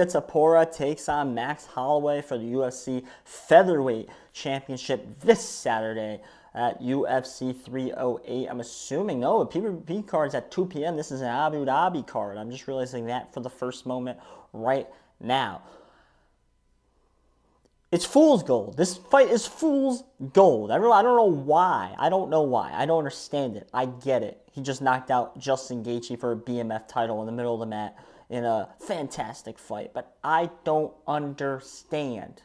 Topuria takes on Max Holloway for the UFC Featherweight Championship this Saturday at UFC 308. I'm assuming, no, the PvP card's at 2 p.m. This is an Abu Dhabi card. I'm just realizing that for the first moment right now. It's fool's gold. This fight is fool's gold. I don't know why. I don't know why. I don't understand it. I get it. He just knocked out Justin Gaethje for a BMF title in the middle of the mat in a fantastic fight. But I don't understand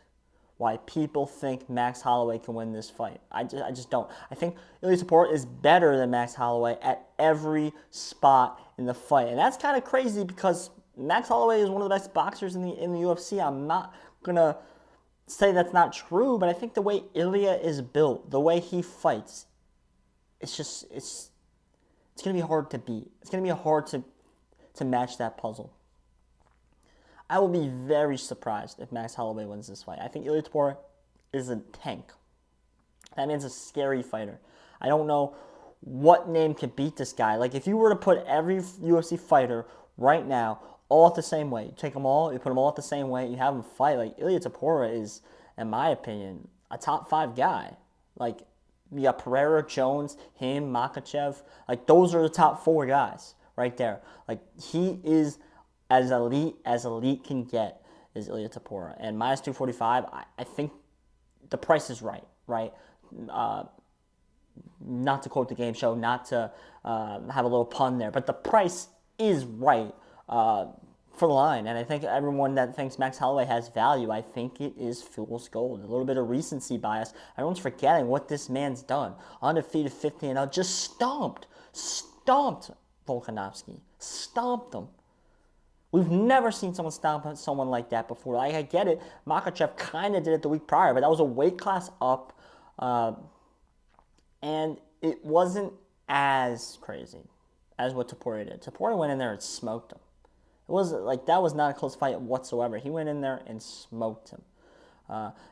why people think Max Holloway can win this fight. I just don't. I think Ilia Topuria is better than Max Holloway at every spot in the fight. And that's kind of crazy because Max Holloway is one of the best boxers in the UFC. I'm not going to say that's not true, but I think the way Ilia is built, the way he fights, it's going to be hard to beat. It's going to be hard to match that puzzle. I will be very surprised if Max Holloway wins this fight. I think Ilia Topuria is a tank. That means a scary fighter. I don't know what name could beat this guy. Like, if you were to put every UFC fighter right now all at the same way, you take them all, you put them all at the same way, you have them fight, like, Ilia Topuria is, in my opinion, a top 5 guy. Like, you got Pereira, Jones, him, Makhachev. Like, those are the top 4 guys right there. Like, he is as elite can get, is Ilia Topuria. And minus 245, I think the price is right? Not to quote the game show, not to have a little pun there, but the price is right for the line. And I think everyone that thinks Max Holloway has value, I think it is fool's gold. A little bit of recency bias. Everyone's forgetting what this man's done. Undefeated 15-0, just stomped Volkanovski. Stomped him. We've never seen someone stomp someone like that before. I get it. Makhachev kind of did it the week prior, but that was a weight class up. And it wasn't as crazy as what Topuria did. Topuria went in there and smoked him. It was like, that was not a close fight whatsoever. He went in there and smoked him.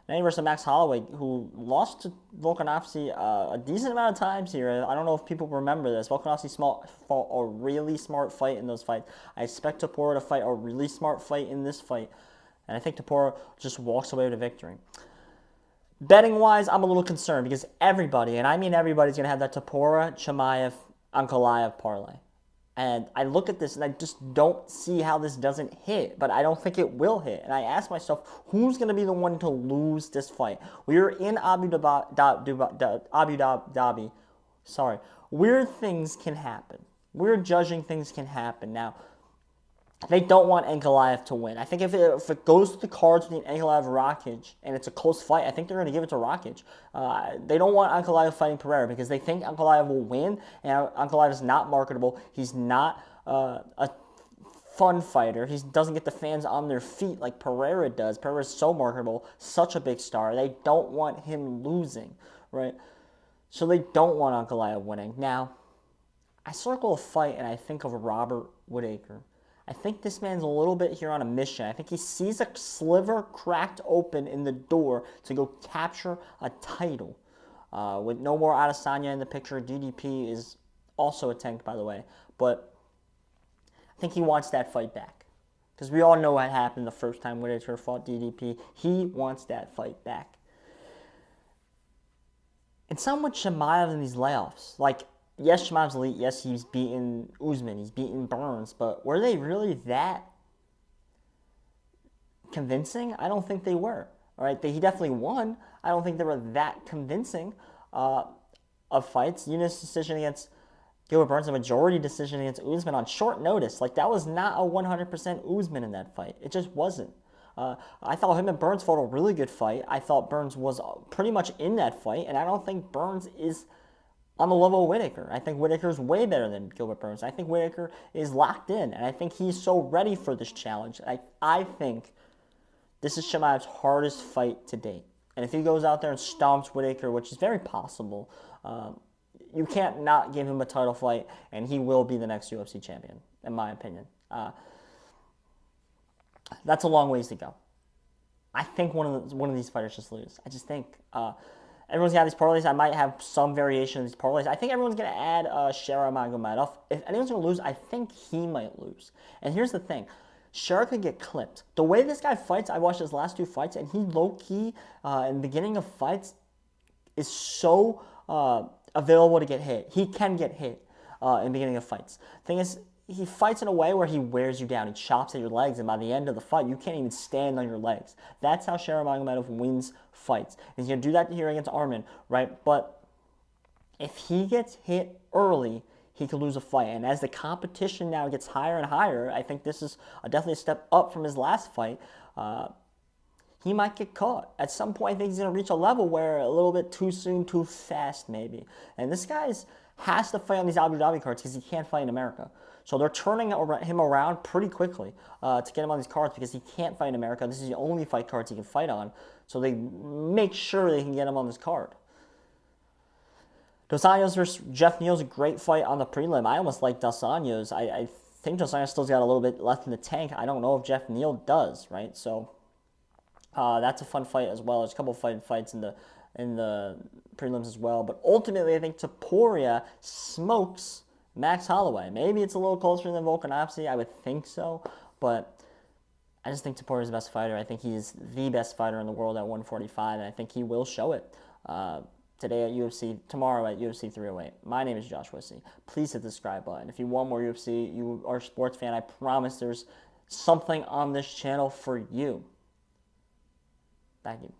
Then versus Max Holloway, who lost to Volkanovski a decent amount of times here. I don't know if people remember this. Volkanovski fought a really smart fight in those fights. I expect Topuria to fight a really smart fight in this fight. And I think Topuria just walks away with a victory. Betting-wise, I'm a little concerned because everybody, and I mean everybody's going to have that Topuria, Chiamev, Ankalaev parlay. And I look at this and I just don't see how this doesn't hit, but I don't think it will hit. And I ask myself, who's going to be the one to lose this fight? We're in Abu Dhabi. Sorry. Weird things can happen. Weird judging things can happen. Now, they don't want Ankalaev to win. I think if it goes to the cards between Ankalaev and Rakic, and it's a close fight, I think they're going to give it to Rakic. They don't want Ankalaev fighting Pereira because they think Ankalaev will win, and Ankalaev is not marketable. He's not a fun fighter. He doesn't get the fans on their feet like Pereira does. Pereira is so marketable, such a big star. They don't want him losing, right? So they don't want Ankalaev winning. Now, I circle a fight, and I think of Robert Whittaker. I think this man's a little bit here on a mission. I think he sees a sliver cracked open in the door to go capture a title. With no more Adesanya in the picture, DDP is also a tank, by the way. But I think he wants that fight back. Because we all know what happened the first time Whittaker fought DDP. He wants that fight back. And some with Chiamev in these layoffs. Like, yes, Chiamev's elite. Yes, he's beaten Usman. He's beaten Burns. But were they really that convincing? I don't think they were. All right, he definitely won. I don't think they were that convincing of fights. Unanimous decision against Gilbert Burns, a majority decision against Usman on short notice. Like, that was not a 100% Usman in that fight. It just wasn't. I thought him and Burns fought a really good fight. I thought Burns was pretty much in that fight, and I don't think Burns is on the level of Whittaker. I think Whittaker is way better than Gilbert Burns. I think Whittaker is locked in, and I think he's so ready for this challenge. I think this is Chiamev's hardest fight to date. And if he goes out there and stomps Whittaker, which is very possible, you can't not give him a title fight, and he will be the next UFC champion, in my opinion. That's a long ways to go. I think one of these fighters just lose. I just think everyone's got these parlays. I might have some variation of these parlays. I think everyone's going to add Shara Magomedov. If anyone's going to lose, I think he might lose. And here's the thing. Sure could get clipped. The way this guy fights, I watched his last 2 fights, and he low-key, in the beginning of fights, is so available to get hit. He can get hit in the beginning of fights. Thing is, he fights in a way where he wears you down. He chops at your legs, and by the end of the fight, you can't even stand on your legs. That's how Chiamev and Ankalaev wins fights. He's going to do that here against Arman, right? But if he gets hit early, he could lose a fight. And as the competition now gets higher and higher, I think this is definitely a step up from his last fight. He might get caught. At some point, I think he's going to reach a level where a little bit too soon, too fast, maybe. And this guy has to fight on these Abu Dhabi cards because he can't fight in America. So they're turning him around pretty quickly to get him on these cards because he can't fight in America. This is the only fight cards he can fight on. So they make sure they can get him on this card. Dos Anjos versus Jeff Neal's a great fight on the prelim. I almost like Dos Anjos. I think Dos Anjos still's got a little bit left in the tank. I don't know if Jeff Neal does, right? So that's a fun fight as well. There's a couple of fights in the prelims as well. But ultimately, I think Topuria smokes Max Holloway. Maybe it's a little closer than Volkanovski. I would think so. But I just think Topuria is the best fighter. I think he's the best fighter in the world at 145, and I think he will show it today at UFC, tomorrow at UFC 308. My name is Josh Wissey. Please hit the subscribe button. If you want more UFC, you are a sports fan, I promise there's something on this channel for you. Thank you.